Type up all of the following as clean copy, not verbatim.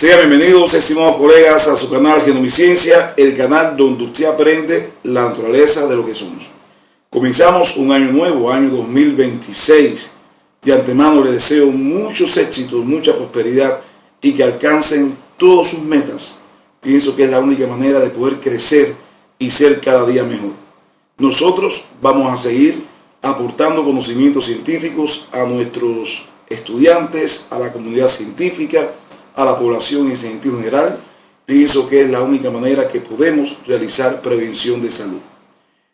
Sean bienvenidos, estimados colegas, a su canal Genomiciencia, el canal donde usted aprende la naturaleza de lo que somos. Comenzamos un año nuevo, año 2026. De antemano les deseo muchos éxitos, mucha prosperidad y que alcancen todas sus metas. Pienso que es la única manera de poder crecer y ser cada día mejor. Nosotros vamos a seguir aportando conocimientos científicos a nuestros estudiantes, a la comunidad científica, a la población en sentido general. Pienso que es la única manera que podemos realizar prevención de salud.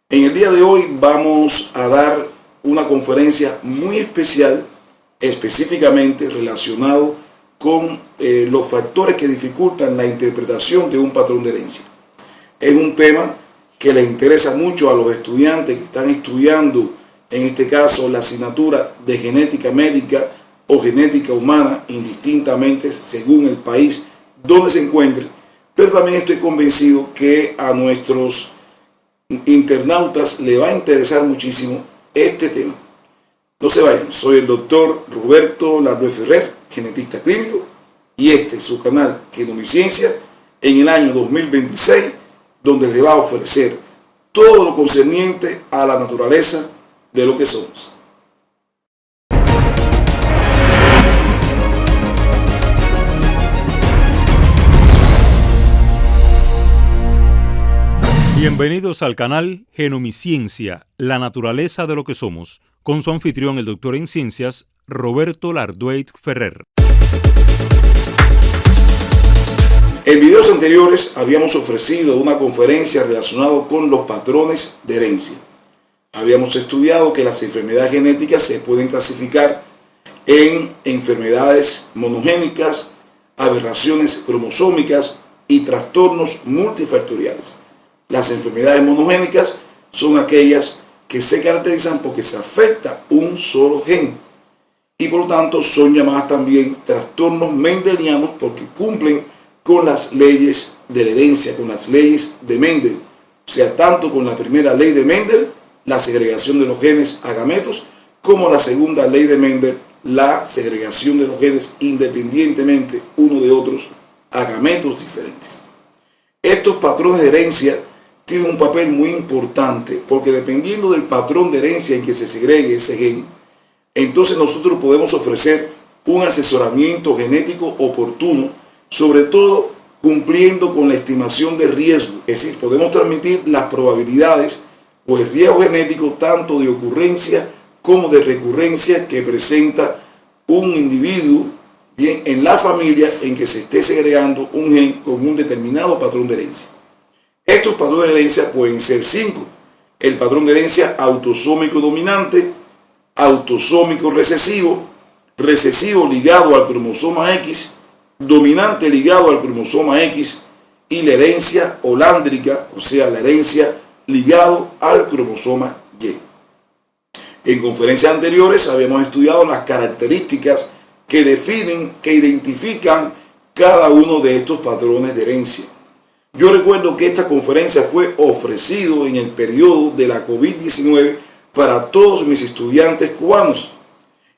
En el día de hoy vamos a dar una conferencia muy especial, específicamente relacionado con los factores que dificultan la interpretación de un patrón de herencia. Es un tema que les interesa mucho a los estudiantes que están estudiando, en este caso, la asignatura de genética médica o genética humana, indistintamente según el país donde se encuentre, pero también estoy convencido que a nuestros internautas le va a interesar muchísimo este tema. No se vayan, soy el doctor Roberto Lardué Ferrer, genetista clínico, y este es su canal Genomiciencia en el año 2026, donde le va a ofrecer todo lo concerniente a la naturaleza de lo que somos. Bienvenidos al canal Genomiciencia, la naturaleza de lo que somos, con su anfitrión, el doctor en ciencias, Roberto Lardué Ferrer. En videos anteriores habíamos ofrecido una conferencia relacionada con los patrones de herencia. Habíamos estudiado que las enfermedades genéticas se pueden clasificar en enfermedades monogénicas, aberraciones cromosómicas y trastornos multifactoriales. Las enfermedades monogénicas son aquellas que se caracterizan porque se afecta un solo gen y por lo tanto son llamadas también trastornos mendelianos porque cumplen con las leyes de la herencia, con las leyes de Mendel, o sea, tanto con la primera ley de Mendel, la segregación de los genes a gametos, como la segunda ley de Mendel, la segregación de los genes independientemente uno de otros a gametos diferentes. Estos patrones de herencia tiene un papel muy importante porque dependiendo del patrón de herencia en que se segregue ese gen, entonces nosotros podemos ofrecer un asesoramiento genético oportuno, sobre todo cumpliendo con la estimación de riesgo. Es decir, podemos transmitir las probabilidades o el riesgo genético tanto de ocurrencia como de recurrencia que presenta un individuo bien en la familia en que se esté segregando un gen con un determinado patrón de herencia. Estos patrones de herencia pueden ser 5. El patrón de herencia autosómico dominante, autosómico recesivo, recesivo ligado al cromosoma X, dominante ligado al cromosoma X y la herencia holándrica, o sea, la herencia ligado al cromosoma Y. En conferencias anteriores habíamos estudiado las características que definen, que identifican cada uno de estos patrones de herencia. Yo recuerdo que esta conferencia fue ofrecido en el periodo de la COVID-19 para todos mis estudiantes cubanos.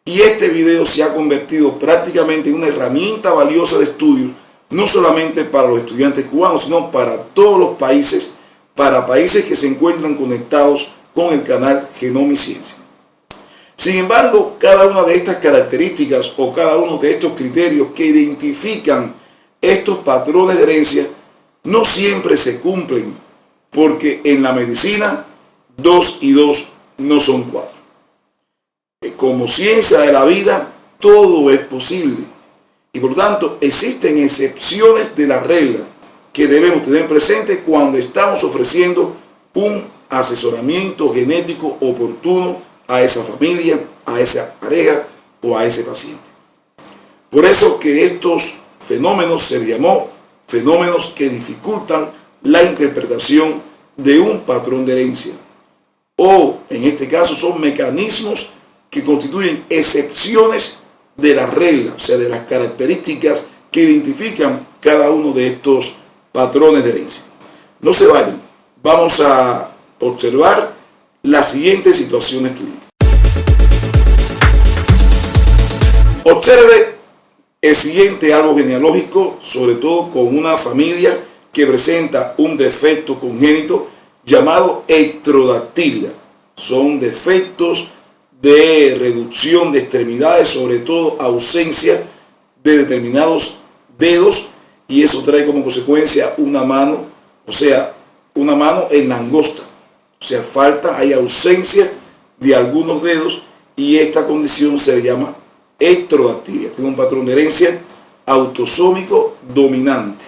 Y este video se ha convertido prácticamente en una herramienta valiosa de estudio, no solamente para los estudiantes cubanos, sino para todos los países, para países que se encuentran conectados con el canal Genomiciencia. Sin embargo, cada una de estas características o cada uno de estos criterios que identifican estos patrones de herencia no siempre se cumplen, porque en la medicina 2 y 2 no son 4. Como ciencia de la vida, todo es posible y por lo tanto existen excepciones de la regla que debemos tener presente cuando estamos ofreciendo un asesoramiento genético oportuno a esa familia, a esa pareja o a ese paciente. Por eso que estos fenómenos se llamó fenómenos que dificultan la interpretación de un patrón de herencia, o en este caso son mecanismos que constituyen excepciones de la regla, o sea, de las características que identifican cada uno de estos patrones de herencia. No se vayan, vamos a observar las siguientes situaciones clínicas. Observe el siguiente árbol genealógico, sobre todo con una familia que presenta un defecto congénito llamado ectrodactilia. Son defectos de reducción de extremidades, sobre todo ausencia de determinados dedos, y eso trae como consecuencia una mano, o sea, una mano en langosta. O sea, hay ausencia de algunos dedos, y esta condición se llama ectrodactilia. Tiene un patrón de herencia autosómico dominante.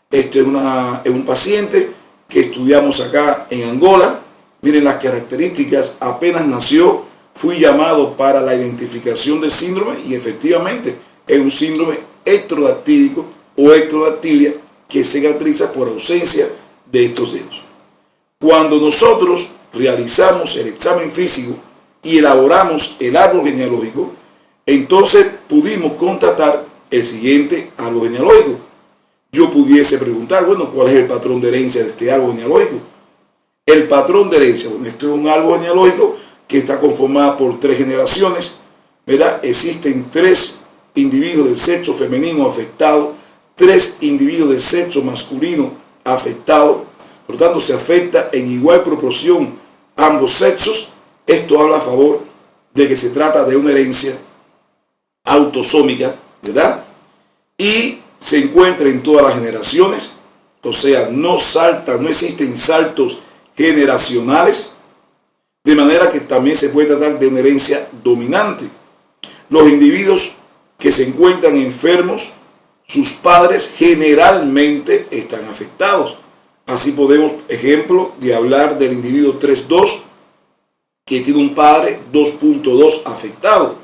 Este es un paciente que estudiamos acá en Angola. Miren las características. Apenas nació, fui llamado para la identificación del síndrome, y efectivamente es un síndrome ectrodactílico o ectrodactilia que se caracteriza por ausencia de estos dedos. Cuando nosotros realizamos el examen físico y elaboramos el árbol genealógico, entonces pudimos constatar el siguiente árbol genealógico. Yo pudiese preguntar, bueno, ¿cuál es el patrón de herencia de este árbol genealógico? El patrón de herencia, bueno, esto es un árbol genealógico que está conformado por 3 generaciones, ¿verdad? Existen 3 individuos del sexo femenino afectados, 3 individuos del sexo masculino afectados. Por lo tanto, se afecta en igual proporción ambos sexos. Esto habla a favor de que se trata de una herencia autosómica, ¿verdad? Y se encuentra en todas las generaciones, o sea, no existen saltos generacionales, de manera que también se puede tratar de una herencia dominante. Los individuos que se encuentran enfermos, sus padres generalmente están afectados. Así podemos, ejemplo, de hablar del individuo 3.2, que tiene un padre 2.2 afectado.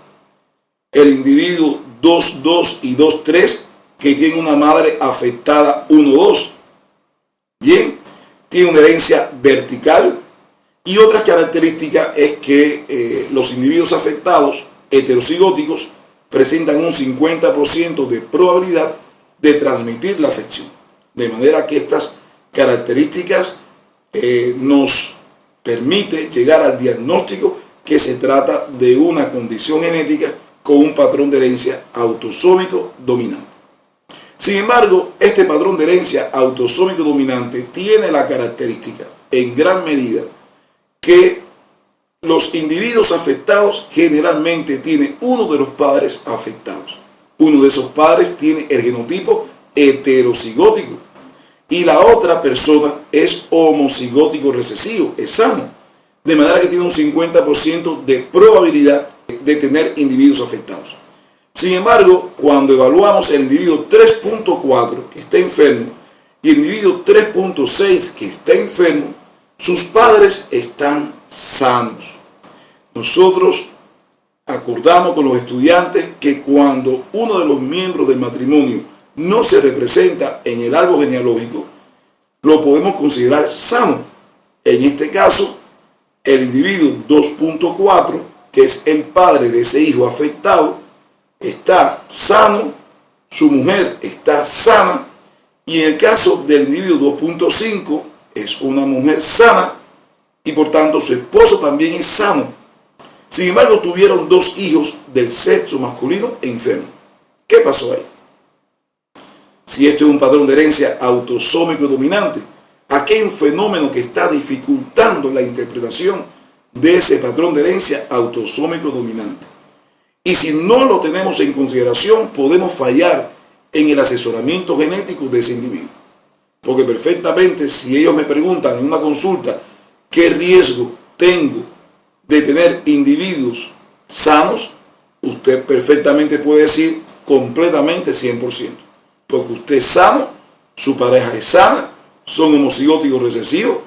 El individuo 2.2 y 2.3, que tiene una madre afectada 1.2. Bien, tiene una herencia vertical, y otra característica es que los individuos afectados heterocigóticos presentan un 50% de probabilidad de transmitir la afección. De manera que estas características nos permite llegar al diagnóstico que se trata de una condición genética con un patrón de herencia autosómico dominante. Sin embargo, este patrón de herencia autosómico dominante tiene la característica, en gran medida, que los individuos afectados generalmente tienen uno de los padres afectados. Uno de esos padres tiene el genotipo heterocigótico y la otra persona es homocigótico recesivo, es sano. De manera que tiene un 50% de probabilidad de tener individuos afectados. Sin embargo, cuando evaluamos el individuo 3.4 que está enfermo y el individuo 3.6 que está enfermo, sus padres están sanos. Nosotros acordamos con los estudiantes que cuando uno de los miembros del matrimonio no se representa en el árbol genealógico, lo podemos considerar sano. En este caso, el individuo 2.4, que es el padre de ese hijo afectado, está sano, su mujer está sana, y en el caso del individuo 2.5 es una mujer sana, y por tanto su esposo también es sano. Sin embargo, tuvieron 2 hijos del sexo masculino enfermos. ¿Qué pasó ahí? Si esto es un patrón de herencia autosómico dominante, aquí hay un fenómeno que está dificultando la interpretación de ese patrón de herencia autosómico dominante. Y si no lo tenemos en consideración, podemos fallar en el asesoramiento genético de ese individuo. Porque perfectamente, si ellos me preguntan en una consulta qué riesgo tengo de tener individuos sanos, usted perfectamente puede decir completamente 100%. Porque usted es sano, su pareja es sana, son homocigóticos recesivos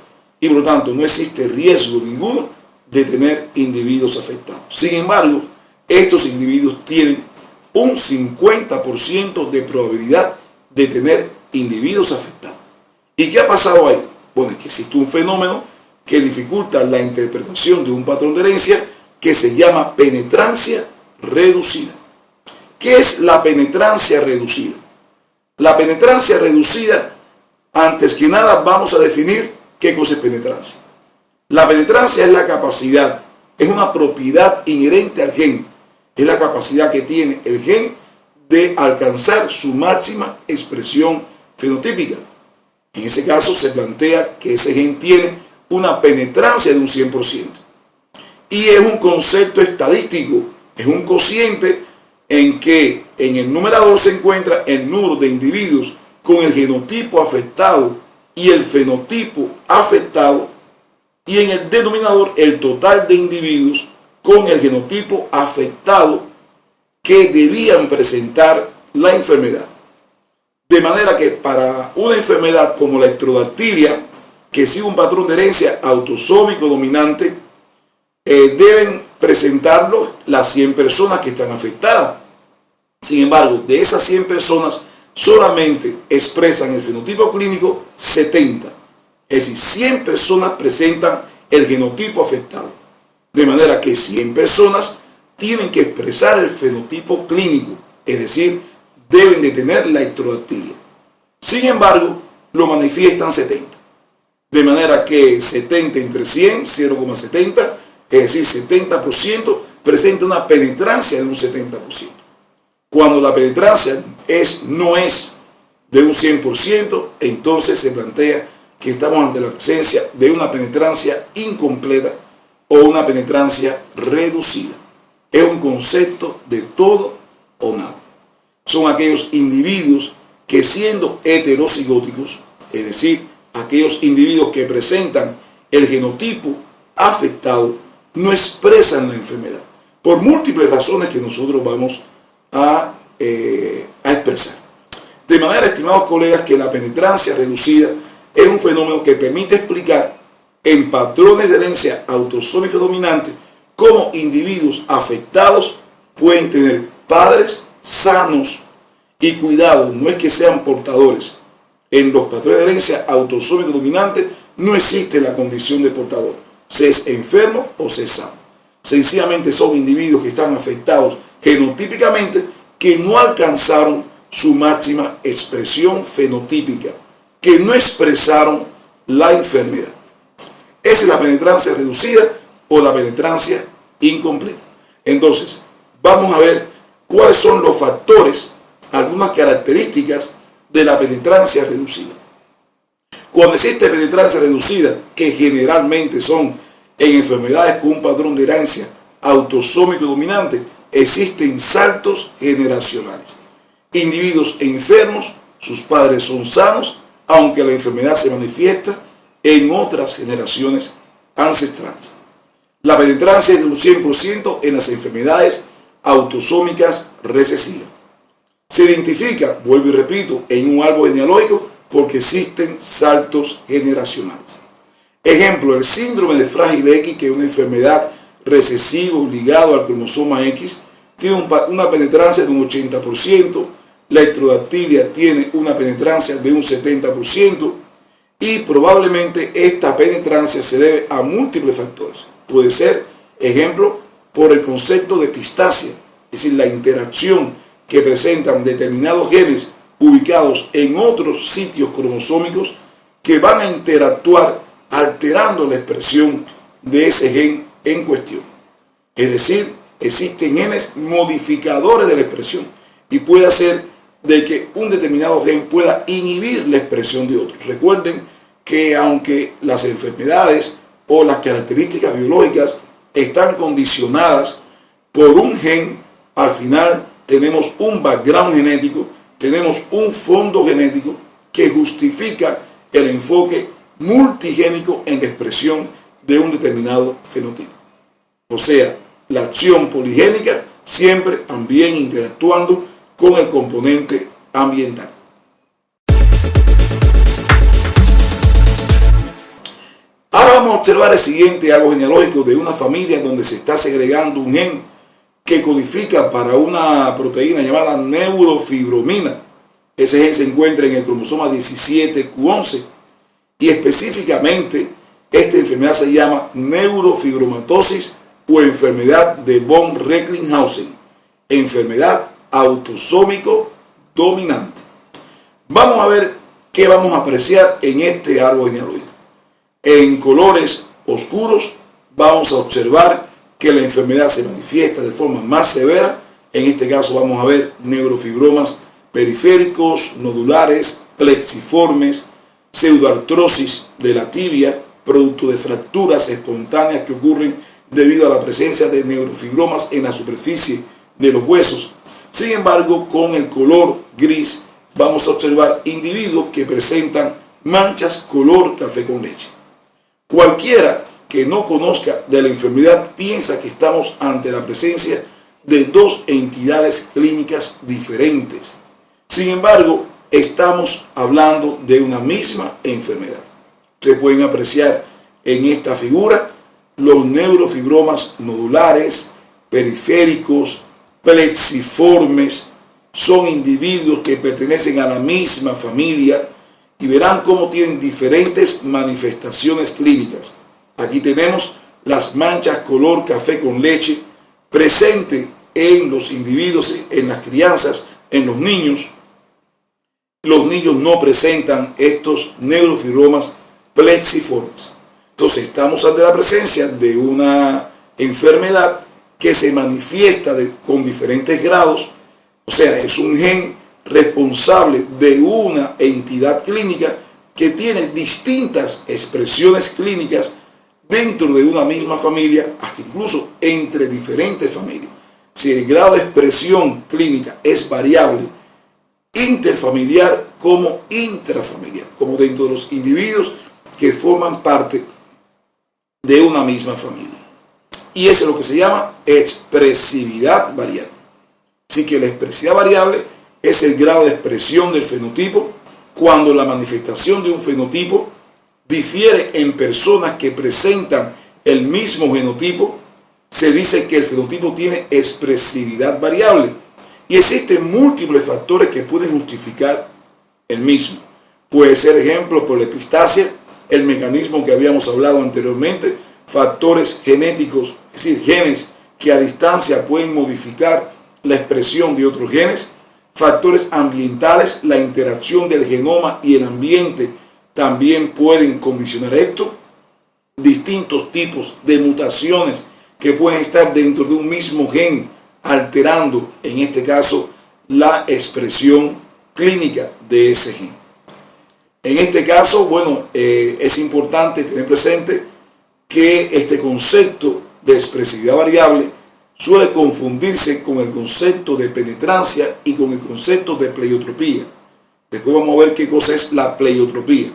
y por lo tanto no existe riesgo ninguno de tener individuos afectados. Sin embargo, estos individuos tienen un 50% de probabilidad de tener individuos afectados. ¿Y qué ha pasado ahí? Bueno, es que existe un fenómeno que dificulta la interpretación de un patrón de herencia que se llama penetrancia reducida. ¿Qué es la penetrancia reducida? La penetrancia reducida, antes que nada, vamos a definir qué cosa es penetrancia. La penetrancia es la capacidad, es una propiedad inherente al gen. Es la capacidad que tiene el gen de alcanzar su máxima expresión fenotípica. En ese caso se plantea que ese gen tiene una penetrancia de un 100%. Y es un concepto estadístico, es un cociente en que en el numerador se encuentra el número de individuos con el genotipo afectado y el fenotipo afectado, y en el denominador el total de individuos con el genotipo afectado que debían presentar la enfermedad. De manera que para una enfermedad como la ectrodactilia, que sigue un patrón de herencia autosómico dominante, deben presentarlo las 100 personas que están afectadas. Sin embargo, de esas 100 personas, solamente expresan el fenotipo clínico 70. Es decir, 100 personas presentan el genotipo afectado. De manera que 100 personas tienen que expresar el fenotipo clínico, es decir, deben de tener la ectrodactilia. Sin embargo, lo manifiestan 70. De manera que 70 entre 100, 0,70, es decir, 70% presenta una penetrancia de un 70%. Cuando la penetrancia no es de un 100%, entonces se plantea que estamos ante la presencia de una penetrancia incompleta o una penetrancia reducida. Es un concepto de todo o nada. Son aquellos individuos que, siendo heterocigóticos, es decir, aquellos individuos que presentan el genotipo afectado, no expresan la enfermedad por múltiples razones que nosotros vamos a expresar. De manera, estimados colegas, que la penetrancia reducida es un fenómeno que permite explicar en patrones de herencia autosómico dominante cómo individuos afectados pueden tener padres sanos, y cuidado, no es que sean portadores. En los patrones de herencia autosómico dominante no existe la condición de portador, se es enfermo o se es sano. Sencillamente son individuos que están afectados genotípicamente, que no alcanzaron su máxima expresión fenotípica, que no expresaron la enfermedad. Esa es la penetrancia reducida o la penetrancia incompleta. Entonces, vamos a ver cuáles son los factores, algunas características de la penetrancia reducida. Cuando existe penetrancia reducida, que generalmente son en enfermedades con un patrón de herencia autosómico dominante, existen saltos generacionales. Individuos enfermos, sus padres son sanos, aunque la enfermedad se manifiesta en otras generaciones ancestrales. La penetrancia es de un 100% en las enfermedades autosómicas recesivas. Se identifica, vuelvo y repito, en un árbol genealógico porque existen saltos generacionales. Ejemplo, el síndrome de frágil X, que es una enfermedad recesiva ligada al cromosoma X, tiene una penetrancia de un 80%, la ectrodactilia tiene una penetrancia de un 70%, y probablemente esta penetrancia se debe a múltiples factores. Puede ser, ejemplo, por el concepto de epistasia, es decir, la interacción que presentan determinados genes ubicados en otros sitios cromosómicos que van a interactuar alterando la expresión de ese gen en cuestión. Es decir, existen genes modificadores de la expresión y puede hacer de que un determinado gen pueda inhibir la expresión de otro. Recuerden que aunque las enfermedades o las características biológicas están condicionadas por un gen, al final tenemos un background genético, tenemos un fondo genético que justifica el enfoque multigénico en la expresión de un determinado fenotipo. O sea, la acción poligénica siempre también interactuando con el componente ambiental. Ahora vamos a observar el siguiente árbol genealógico de una familia donde se está segregando un gen que codifica para una proteína llamada neurofibromina. Ese gen se encuentra en el cromosoma 17q11 y específicamente esta enfermedad se llama neurofibromatosis o enfermedad de von Recklinghausen, enfermedad autosómico dominante. Vamos a ver qué vamos a apreciar en este árbol genealógico. En colores oscuros vamos a observar que la enfermedad se manifiesta de forma más severa En este caso vamos a ver neurofibromas periféricos, nodulares, plexiformes, pseudoartrosis de la tibia, producto de fracturas espontáneas que ocurren debido a la presencia de neurofibromas en la superficie de los huesos. Sin embargo, con el color gris vamos a observar individuos que presentan manchas color café con leche. Cualquiera que no conozca de la enfermedad piensa que estamos ante la presencia de dos entidades clínicas diferentes. Sin embargo, estamos hablando de una misma enfermedad. Ustedes pueden apreciar en esta figura los neurofibromas nodulares, periféricos, plexiformes. Son individuos que pertenecen a la misma familia y verán cómo tienen diferentes manifestaciones clínicas. Aquí tenemos las manchas color café con leche presente en los individuos, en las crianzas, en los niños. Los niños no presentan estos neurofibromas plexiformes. Entonces estamos ante la presencia de una enfermedad que se manifiesta con diferentes grados, o sea, es un gen responsable de una entidad clínica que tiene distintas expresiones clínicas dentro de una misma familia, hasta incluso entre diferentes familias. Si el grado de expresión clínica es variable, interfamiliar como intrafamiliar, como dentro de los individuos que forman parte de una misma familia. Y eso es lo que se llama expresividad variable. Así que la expresividad variable es el grado de expresión del fenotipo cuando la manifestación de un fenotipo difiere en personas que presentan el mismo genotipo. Se dice que el fenotipo tiene expresividad variable y existen múltiples factores que pueden justificar el mismo. Puede ser, ejemplo, por la epistasia, el mecanismo que habíamos hablado anteriormente, factores genéticos, es decir, genes que a distancia pueden modificar la expresión de otros genes, factores ambientales, la interacción del genoma y el ambiente también pueden condicionar esto, distintos tipos de mutaciones que pueden estar dentro de un mismo gen, alterando, en este caso, la expresión clínica de ese gen. En este caso, bueno, es importante tener presente que este concepto de expresividad variable suele confundirse con el concepto de penetrancia y con el concepto de pleiotropía. Después vamos a ver qué cosa es la pleiotropía.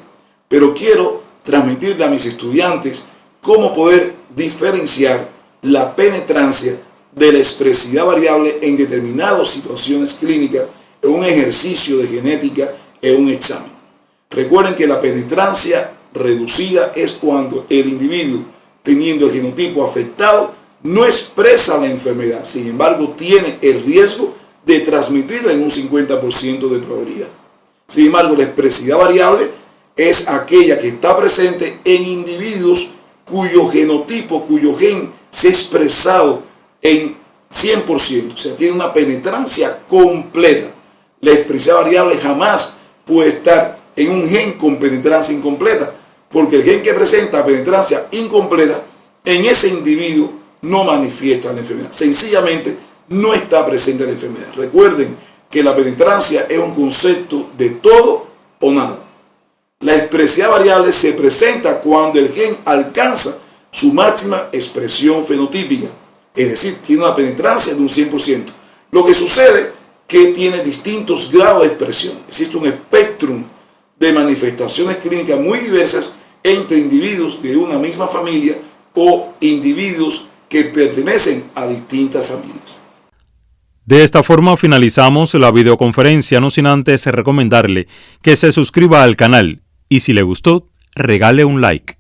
Pero quiero transmitirle a mis estudiantes cómo poder diferenciar la penetrancia de la expresividad variable en determinadas situaciones clínicas, en un ejercicio de genética, en un examen. Recuerden que la penetrancia reducida es cuando el individuo, teniendo el genotipo afectado, no expresa la enfermedad, sin embargo tiene el riesgo de transmitirla en un 50% de probabilidad. Sin embargo, la expresividad variable es aquella que está presente en individuos cuyo genotipo, cuyo gen se ha expresado en 100%, o sea, tiene una penetrancia completa. La expresividad variable jamás puede estar en un gen con penetrancia incompleta, porque el gen que presenta penetrancia incompleta en ese individuo no manifiesta la enfermedad, sencillamente no está presente la enfermedad. Recuerden que la penetrancia es un concepto de todo o nada. La expresividad variable se presenta cuando el gen alcanza su máxima expresión fenotípica, es decir, tiene una penetrancia de un 100%. Lo que sucede es que tiene distintos grados de expresión. Existe un espectro de manifestaciones clínicas muy diversas entre individuos de una misma familia o individuos que pertenecen a distintas familias. De esta forma finalizamos la videoconferencia, no sin antes recomendarle que se suscriba al canal y si le gustó, regale un like.